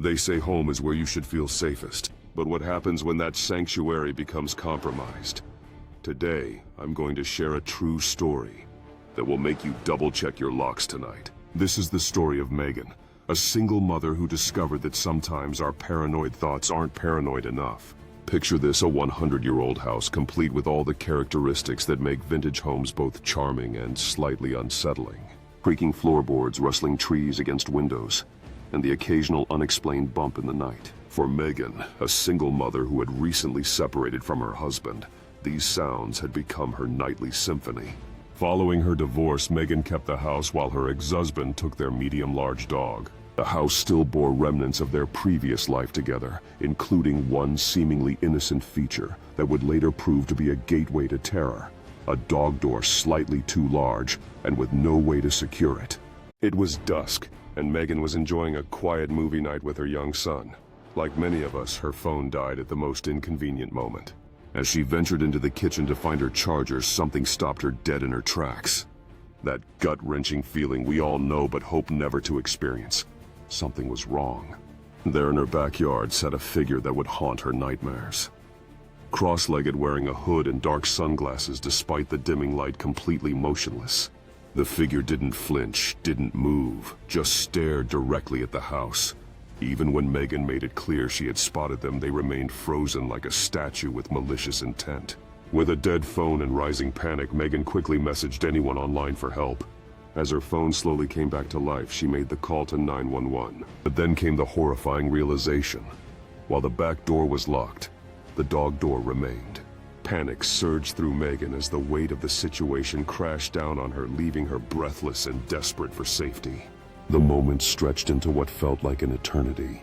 They say home is where you should feel safest, but what happens when that sanctuary becomes compromised? Today, I'm going to share a true story that will make you double-check your locks tonight. This is the story of Megan, a single mother who discovered that sometimes our paranoid thoughts aren't paranoid enough. Picture this, a 100-year-old house complete with all the characteristics that make vintage homes both charming and slightly unsettling. Creaking floorboards, rustling trees against windows, and the occasional unexplained bump in the night. For Megan, a single mother who had recently separated from her husband, these sounds had become her nightly symphony. Following her divorce, Megan kept the house while her ex-husband took their medium-large dog. The house still bore remnants of their previous life together, including one seemingly innocent feature that would later prove to be a gateway to terror: a dog door slightly too large and with no way to secure it. It was dusk, and Megan was enjoying a quiet movie night with her young son. Like many of us, her phone died at the most inconvenient moment. As she ventured into the kitchen to find her charger, something stopped her dead in her tracks. That gut-wrenching feeling we all know but hope never to experience. Something was wrong. There in her backyard sat a figure that would haunt her nightmares. Cross-legged, wearing a hood and dark sunglasses despite the dimming light, completely motionless. The figure didn't flinch, didn't move, just stared directly at the house. Even when Megan made it clear she had spotted them, they remained frozen like a statue with malicious intent. With a dead phone and rising panic, Megan quickly messaged anyone online for help. As her phone slowly came back to life, she made the call to 911. But then came the horrifying realization. While the back door was locked, the dog door remained. Panic surged through Megan as the weight of the situation crashed down on her, leaving her breathless and desperate for safety. The moments stretched into what felt like an eternity,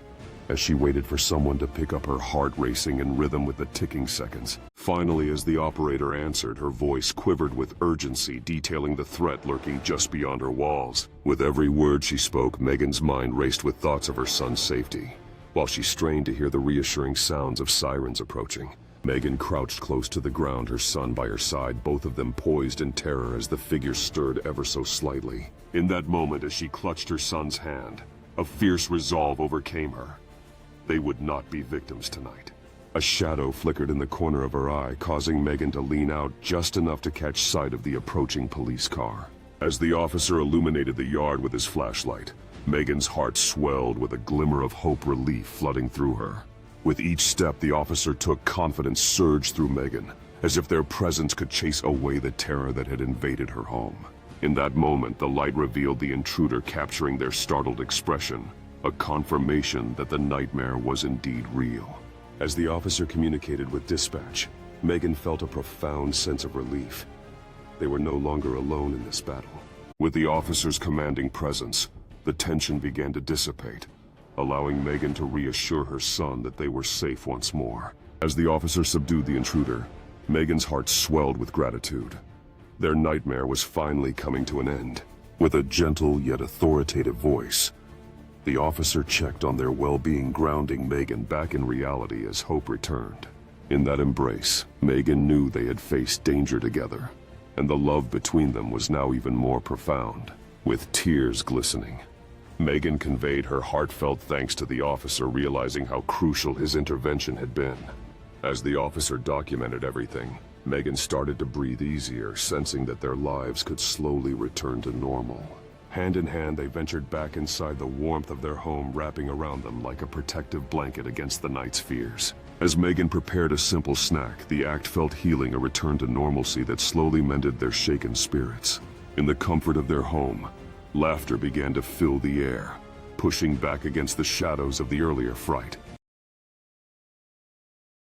as she waited for someone to pick up, her heart racing in rhythm with the ticking seconds. Finally, as the operator answered, her voice quivered with urgency, detailing the threat lurking just beyond her walls. With every word she spoke, Megan's mind raced with thoughts of her son's safety, while she strained to hear the reassuring sounds of sirens approaching. Megan crouched close to the ground, her son by her side, both of them poised in terror as the figure stirred ever so slightly. In that moment, as she clutched her son's hand, a fierce resolve overcame her. They would not be victims tonight. A shadow flickered in the corner of her eye, causing Megan to lean out just enough to catch sight of the approaching police car. As the officer illuminated the yard with his flashlight, Megan's heart swelled with a glimmer of hope, relief flooding through her. With each step the officer took, confidence surged through Megan, as if their presence could chase away the terror that had invaded her home. In that moment, the light revealed the intruder, capturing their startled expression, a confirmation that the nightmare was indeed real. As the officer communicated with dispatch, Megan felt a profound sense of relief. They were no longer alone in this battle. With the officer's commanding presence, the tension began to dissipate, allowing Megan to reassure her son that they were safe once more. As the officer subdued the intruder, Megan's heart swelled with gratitude. Their nightmare was finally coming to an end. With a gentle yet authoritative voice, the officer checked on their well-being, grounding Megan back in reality as hope returned. In that embrace, Megan knew they had faced danger together, and the love between them was now even more profound. With tears glistening, Megan conveyed her heartfelt thanks to the officer, realizing how crucial his intervention had been. As the officer documented everything, Megan started to breathe easier, sensing that their lives could slowly return to normal. Hand in hand, they ventured back inside, the warmth of their home wrapping around them like a protective blanket against the night's fears. As Megan prepared a simple snack, the act felt healing, a return to normalcy that slowly mended their shaken spirits. In the comfort of their home, laughter began to fill the air, pushing back against the shadows of the earlier fright.